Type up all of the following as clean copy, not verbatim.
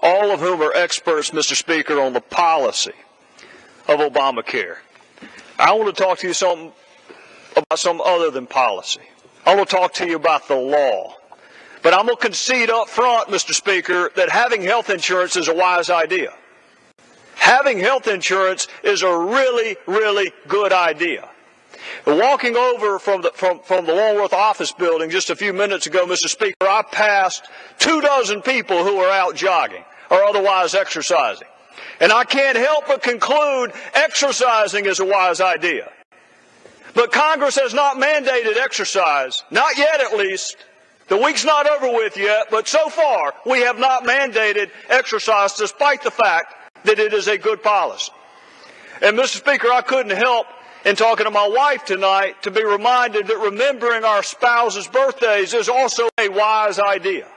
all of whom are experts, Mr. Speaker, on the policy of Obamacare. I want to talk to you about something other than policy. I want to talk to you about the law. But I'm going to concede up front, Mr. Speaker, that having health insurance is a wise idea. Having health insurance is a really, really good idea. Walking over from the Longworth office building just a few minutes ago, Mr. Speaker, I passed 24 people who were out jogging or otherwise exercising. And I can't help but conclude exercising is a wise idea. But Congress has not mandated exercise, not yet at least. The week's not over with yet, but so far we have not mandated exercise despite the fact that it is a good policy. And Mr. Speaker, I couldn't help in talking to my wife tonight to be reminded that remembering our spouses' birthdays is also a wise idea.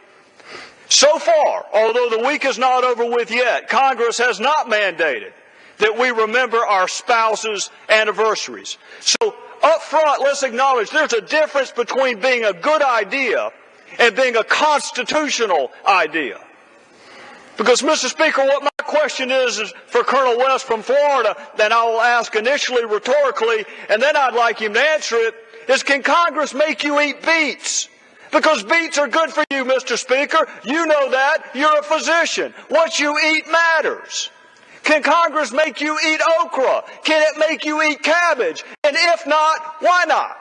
So far, although the week is not over with yet, Congress has not mandated that we remember our spouses' anniversaries. So up front, let's acknowledge there's a difference between being a good idea and being a constitutional idea. Because, Mr. Speaker, what my question is for Colonel West from Florida, that I will ask initially rhetorically, and then I'd like him to answer it, is can Congress make you eat beets? Because beets are good for you, Mr. Speaker. You know that. You're a physician. What you eat matters. Can Congress make you eat okra? Can it make you eat cabbage? And if not, why not?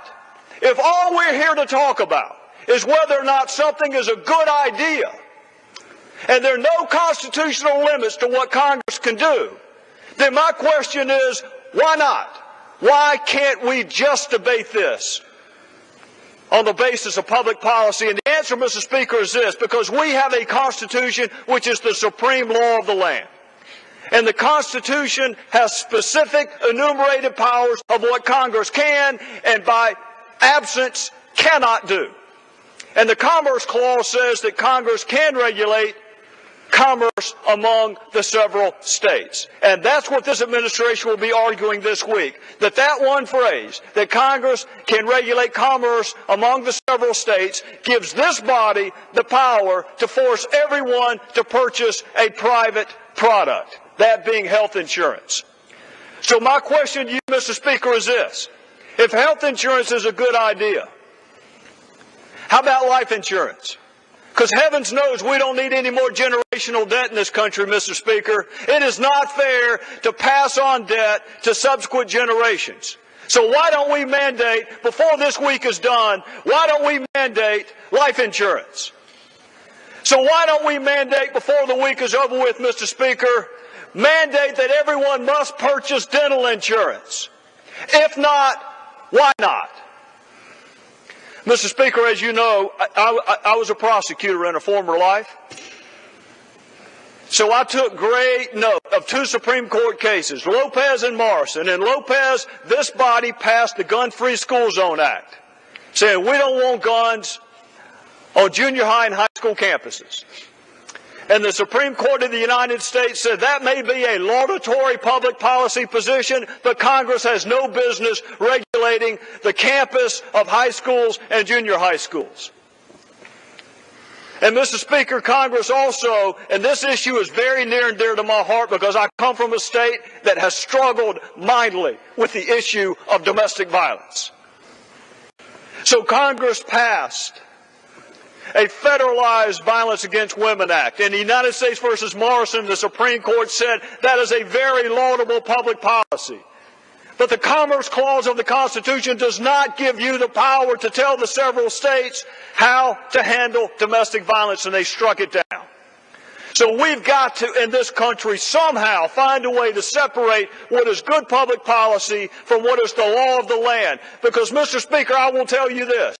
If all we're here to talk about is whether or not something is a good idea, and there are no constitutional limits to what Congress can do, then my question is, why not? Why can't we just debate this on the basis of public policy? And the answer, Mr. Speaker, is this: because we have a Constitution which is the supreme law of the land. And the Constitution has specific enumerated powers of what Congress can and by absence cannot do. And the Commerce Clause says that Congress can regulate commerce among the several states. And that's what this administration will be arguing this week, that one phrase, that Congress can regulate commerce among the several states, gives this body the power to force everyone to purchase a private product, that being health insurance. So my question to you, Mr. Speaker, is this: if health insurance is a good idea, how about life insurance? Because heavens knows we don't need any more generational debt in this country, Mr. Speaker. It is not fair to pass on debt to subsequent generations. So why don't we mandate, before this week is done, why don't we mandate life insurance? So why don't we mandate, before the week is over with, Mr. Speaker, mandate that everyone must purchase dental insurance? If not, why not? Mr. Speaker, as you know, I was a prosecutor in a former life. So I took great note of two Supreme Court cases, Lopez and Morrison. In Lopez, this body passed the Gun-Free School Zone Act, saying we don't want guns on junior high and high school campuses. And the Supreme Court of the United States said that may be a laudatory public policy position, but Congress has no business regulating the campus of high schools and junior high schools. And Mr. Speaker, Congress also, and this issue is very near and dear to my heart because I come from a state that has struggled mightily with the issue of domestic violence. So Congress passed a Federalized Violence Against Women Act. In the United States versus Morrison, the Supreme Court said that is a very laudable public policy. But the Commerce Clause of the Constitution does not give you the power to tell the several states how to handle domestic violence, and they struck it down. So we've got to, in this country, somehow find a way to separate what is good public policy from what is the law of the land. Because, Mr. Speaker, I will tell you this: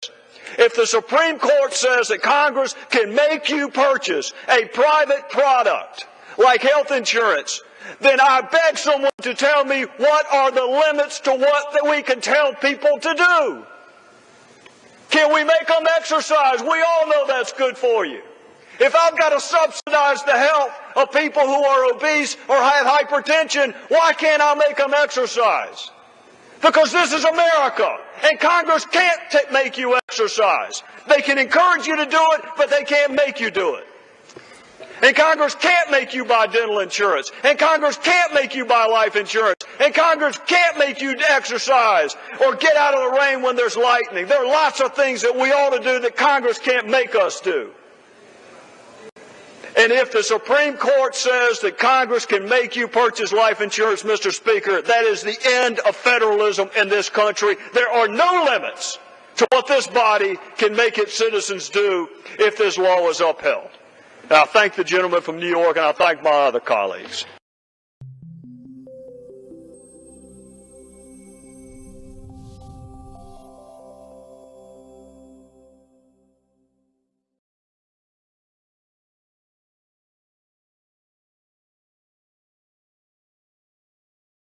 if the Supreme Court says that Congress can make you purchase a private product like health insurance, then I beg someone to tell me what are the limits to what that we can tell people to do. Can we make them exercise? We all know that's good for you. If I've got to subsidize the health of people who are obese or have hypertension, why can't I make them exercise? Because this is America, and Congress can't make you exercise. They can encourage you to do it, but they can't make you do it. And Congress can't make you buy dental insurance. And Congress can't make you buy life insurance. And Congress can't make you exercise or get out of the rain when there's lightning. There are lots of things that we ought to do that Congress can't make us do. And if the Supreme Court says that Congress can make you purchase life insurance, Mr. Speaker, that is the end of federalism in this country. There are no limits to what this body can make its citizens do if this law is upheld. And I thank the gentleman from New York, and I thank my other colleagues.